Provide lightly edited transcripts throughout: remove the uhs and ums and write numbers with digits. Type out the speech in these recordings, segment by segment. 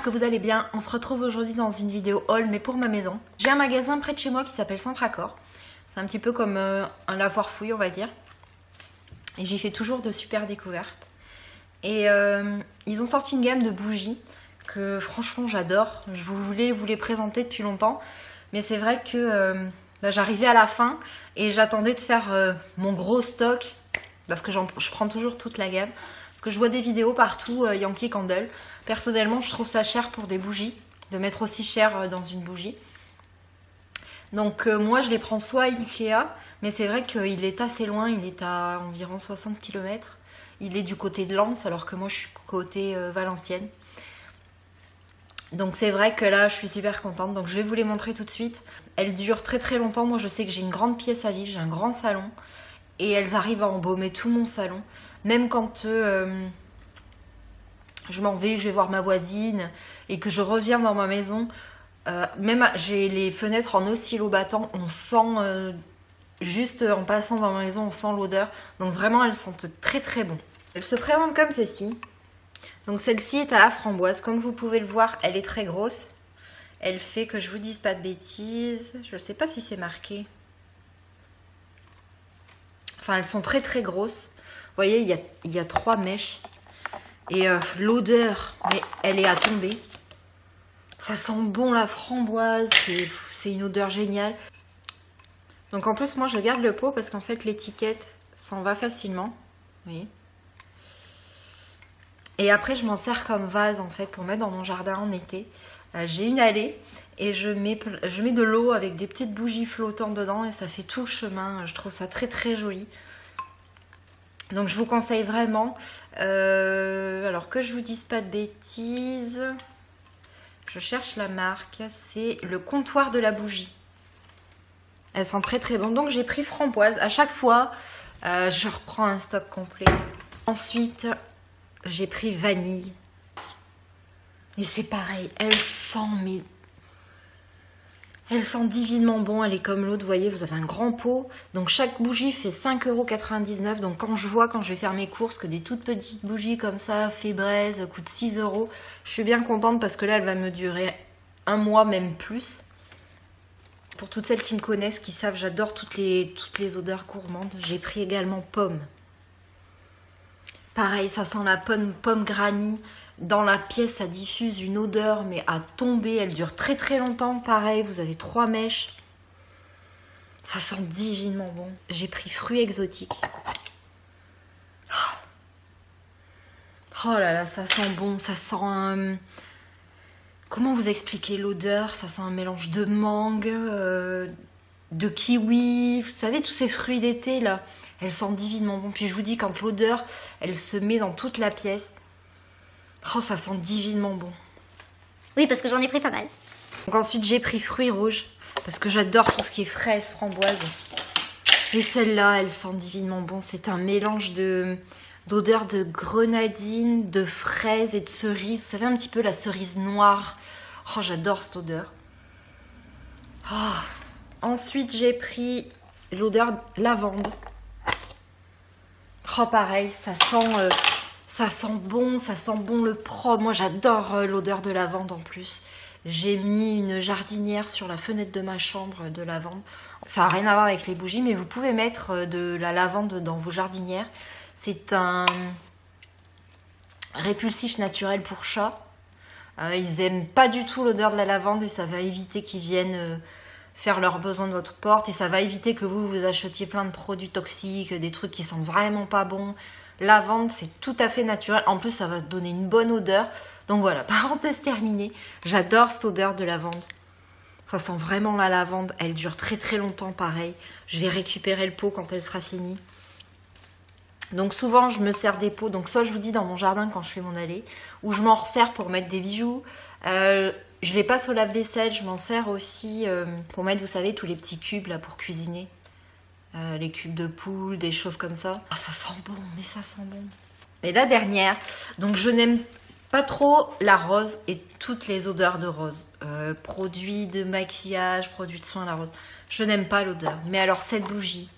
que vous allez bien. On se retrouve aujourd'hui dans une vidéo haul, mais pour ma maison. J'ai un magasin près de chez moi qui s'appelle Centre Accord. C'est un petit peu comme un lavoir fouille, on va dire. Et j'y fais toujours de super découvertes. Et ils ont sorti une gamme de bougies que franchement j'adore. Je voulais vous les présenter depuis longtemps. Mais c'est vrai que j'arrivais à la fin et j'attendais de faire mon gros stock. Parce que je prends toujours toute la gamme. Parce que je vois des vidéos partout, Yankee Candle. Personnellement, je trouve ça cher pour des bougies. De mettre aussi cher dans une bougie. Donc moi, je les prends soit à Ikea. Mais c'est vrai qu'il est assez loin. Il est à environ 60 km. Il est du côté de Lens, alors que moi, je suis côté Valenciennes. Donc c'est vrai que là, je suis super contente. Donc je vais vous les montrer tout de suite. Elles durent très très longtemps. Moi, je sais que j'ai une grande pièce à vivre. J'ai un grand salon. Et elles arrivent à embaumer tout mon salon. Même quand je m'en vais, que je vais voir ma voisine et que je reviens dans ma maison. Même j'ai les fenêtres en oscillo battant. On sent, juste en passant dans ma maison, on sent l'odeur. Donc vraiment, elles sentent très très bon. Elles se présentent comme ceci. Donc celle-ci est à la framboise. Comme vous pouvez le voir, elle est très grosse. Elle fait, que je vous dise pas de bêtises, je ne sais pas si c'est marqué. Enfin, elles sont très très grosses. Vous voyez, il y a 3 mèches. Et l'odeur, mais elle est à tomber. Ça sent bon la framboise. C'est une odeur géniale. Donc en plus, moi, je garde le pot parce qu'en fait, l'étiquette s'en va facilement. Vous voyez. Et après, je m'en sers comme vase, en fait, pour mettre dans mon jardin en été. J'ai une allée et je mets de l'eau avec des petites bougies flottantes dedans et ça fait tout le chemin. Je trouve ça très très joli. Donc je vous conseille vraiment. Alors que je vous dise pas de bêtises, je cherche la marque. C'est le comptoir de la bougie. Elles sont très très bonnes. Donc j'ai pris framboise. À chaque fois, je reprends un stock complet. Ensuite, j'ai pris vanille. Et c'est pareil, elle sent divinement bon, elle est comme l'autre, vous voyez, vous avez un grand pot. Donc chaque bougie fait 5,99 €. Donc quand je vais faire mes courses, que des toutes petites bougies comme ça, Fébraise, coûtent 6 €, je suis bien contente parce que là, elle va me durer un mois, même plus. Pour toutes celles qui me connaissent, qui savent, j'adore toutes les odeurs gourmandes. J'ai pris également pomme. Pareil, ça sent la pomme granny. Dans la pièce, ça diffuse une odeur, mais à tomber. Elle dure très très longtemps. Pareil, vous avez 3 mèches. Ça sent divinement bon. J'ai pris fruits exotiques. Oh là là, ça sent bon. Ça sent un... Comment vous expliquer l'odeur? Ça sent un mélange de mangue, de kiwi. Vous savez, tous ces fruits d'été là. Elle sent divinement bon. Puis je vous dis, quand l'odeur, elle se met dans toute la pièce. Oh, ça sent divinement bon. Oui, parce que j'en ai pris pas mal. Donc ensuite, j'ai pris fruits rouges. Parce que j'adore tout ce qui est fraise, framboise. Et celle-là, elle sent divinement bon. C'est un mélange d'odeur de grenadine, de fraises et de cerises. Vous savez, un petit peu la cerise noire. Oh, j'adore cette odeur. Oh. Ensuite, j'ai pris l'odeur lavande. Oh, pareil, ça sent bon le propre. Moi, j'adore l'odeur de lavande en plus. J'ai mis une jardinière sur la fenêtre de ma chambre de lavande. Ça n'a rien à voir avec les bougies, mais vous pouvez mettre de la lavande dans vos jardinières. C'est un répulsif naturel pour chats. Ils n'aiment pas du tout l'odeur de la lavande et ça va éviter qu'ils viennent faire leurs besoins de votre porte. Et ça va éviter que vous achetiez plein de produits toxiques, des trucs qui sentent vraiment pas bon. Lavande, c'est tout à fait naturel. En plus, ça va donner une bonne odeur. Donc voilà, parenthèse terminée. J'adore cette odeur de lavande. Ça sent vraiment la lavande. Elle dure très très longtemps, pareil. Je vais récupérer le pot quand elle sera finie. Donc souvent, je me sers des pots. Donc soit je vous dis dans mon jardin quand je fais mon allée, ou je m'en resserre pour mettre des bijoux. Je les passe au lave-vaisselle. Je m'en sers aussi pour mettre, vous savez, tous les petits cubes là pour cuisiner. Les cubes de poule, des choses comme ça. Oh, ça sent bon, mais ça sent bon. Et la dernière, donc je n'aime pas trop la rose et toutes les odeurs de rose. Produits de maquillage, produits de soins à la rose. Je n'aime pas l'odeur. Mais alors cette bougie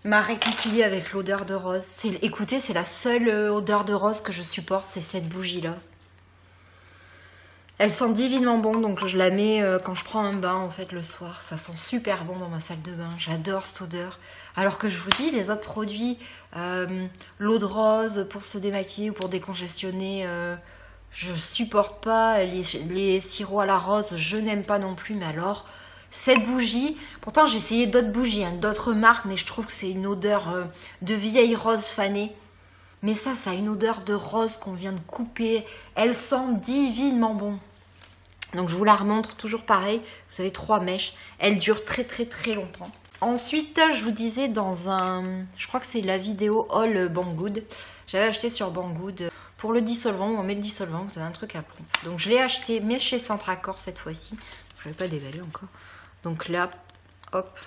m'a réconciliée avec l'odeur de rose. Écoutez, c'est la seule odeur de rose que je supporte, c'est cette bougie-là. Elle sent divinement bon, donc je la mets quand je prends un bain en fait le soir. Ça sent super bon dans ma salle de bain. J'adore cette odeur. Alors que je vous dis, les autres produits, l'eau de rose pour se démaquiller ou pour décongestionner, je supporte pas. Les sirops à la rose, je n'aime pas non plus. Mais alors, cette bougie, pourtant j'ai essayé d'autres bougies, hein, d'autres marques, mais je trouve que c'est une odeur de vieille rose fanée. Mais ça a une odeur de rose qu'on vient de couper. Elle sent divinement bon. Donc je vous la remontre, toujours pareil. Vous avez 3 mèches. Elle dure très longtemps. Ensuite, je vous disais dans un... Je crois que c'est la vidéo All Banggood. J'avais acheté sur Banggood. Pour le dissolvant, on met le dissolvant, vous avez un truc à pompe. Donc je l'ai acheté, mais chez Centracor cette fois-ci. Je ne vais pas déballer encore. Donc là, hop,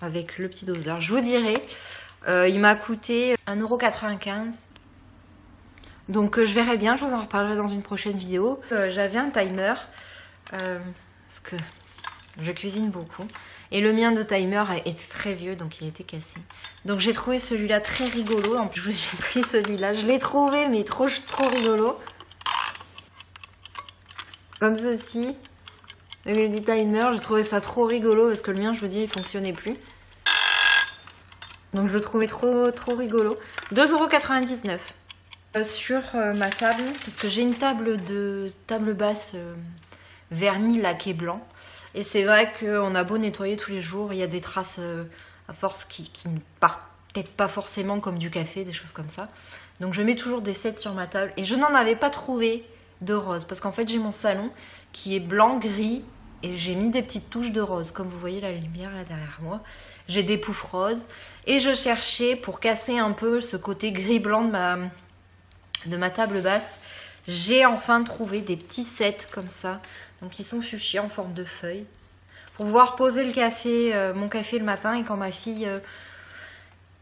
avec le petit doseur. Je vous dirai... il m'a coûté 1,95 €. Donc je verrai bien, je vous en reparlerai dans une prochaine vidéo. J'avais un timer, parce que je cuisine beaucoup. Et le mien de timer est très vieux, donc il était cassé. Donc j'ai trouvé celui-là très rigolo. En plus j'ai pris celui-là, je l'ai trouvé mais trop rigolo. Comme ceci. Le petit timer, j'ai trouvé ça trop rigolo parce que le mien, je vous dis, il fonctionnait plus. Donc je le trouvais trop rigolo. 2,99 €. Sur ma table, parce que j'ai une table basse vernis laqué blanc. Et c'est vrai qu'on a beau nettoyer tous les jours, il y a des traces à force qui ne partent peut-être pas forcément comme du café, des choses comme ça. Donc je mets toujours des sets sur ma table. Et je n'en avais pas trouvé de rose. Parce qu'en fait j'ai mon salon qui est blanc, gris. Et j'ai mis des petites touches de rose. Comme vous voyez la lumière là derrière moi. J'ai des poufs roses. Et je cherchais pour casser un peu ce côté gris-blanc de ma table basse. J'ai enfin trouvé des petits sets comme ça. Donc ils sont fuchsia en forme de feuille. Pour pouvoir poser le café, mon café le matin. Et quand ma fille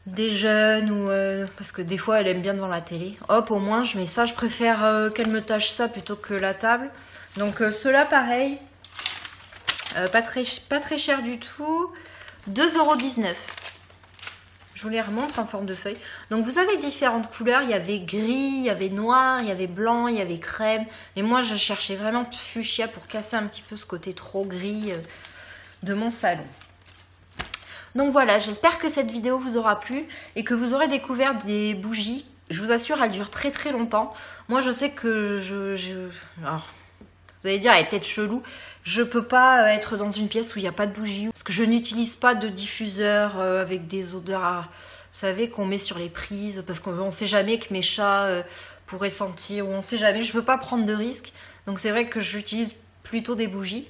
déjeune ou... parce que des fois elle aime bien devant la télé. Hop, au moins je mets ça. Je préfère qu'elle me tâche ça plutôt que la table. Donc ceux-là pareil. Pas très cher du tout. 2,19 €. Je vous les remontre en forme de feuille. Donc vous avez différentes couleurs. Il y avait gris, il y avait noir, il y avait blanc, il y avait crème. Et moi je cherchais vraiment fuchsia pour casser un petit peu ce côté trop gris de mon salon. Donc voilà, j'espère que cette vidéo vous aura plu et que vous aurez découvert des bougies. Je vous assure, elles durent très longtemps. Moi je sais que alors, vous allez dire, elle est peut-être chelou. Je peux pas être dans une pièce où il n'y a pas de bougie. Parce que je n'utilise pas de diffuseur avec des odeurs, vous savez, qu'on met sur les prises. Parce qu'on ne sait jamais que mes chats pourraient sentir. Ou on ne sait jamais. Je ne veux pas prendre de risques. Donc c'est vrai que j'utilise plutôt des bougies.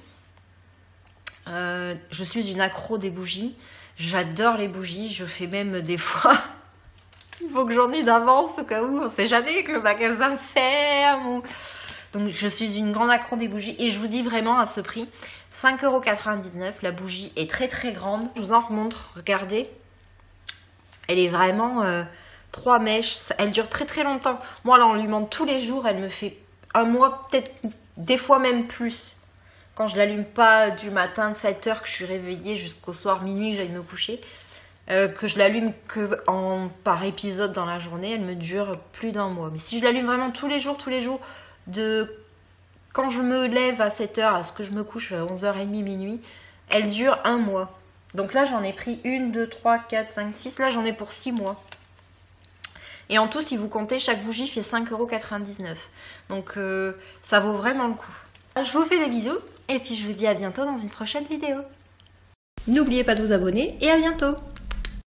Je suis une accro des bougies. J'adore les bougies. Je fais même des fois... il faut que j'en ai d'avance au cas où. On ne sait jamais que le magasin ferme ou... Donc je suis une grande accro des bougies et je vous dis vraiment à ce prix, 5,99 €. La bougie est très grande. Je vous en remontre, regardez. Elle est vraiment 3 mèches. Elle dure très longtemps. Moi, là, on lui monte tous les jours. Elle me fait un mois, peut-être des fois même plus. Quand je l'allume pas du matin de 7 h que je suis réveillée jusqu'au soir minuit que j'aille me coucher. Que je l'allume que par épisode dans la journée, elle me dure plus d'1 mois. Mais si je l'allume vraiment tous les jours, de quand je me lève à 7 h à ce que je me couche à 11h30 minuit, elle dure 1 mois. Donc là j'en ai pris 1, 2, 3, 4, 5, 6, là j'en ai pour 6 mois. Et en tout, si vous comptez, chaque bougie fait 5,99 €. Donc ça vaut vraiment le coup. Je vous fais des bisous et puis je vous dis à bientôt dans une prochaine vidéo. N'oubliez pas de vous abonner et à bientôt.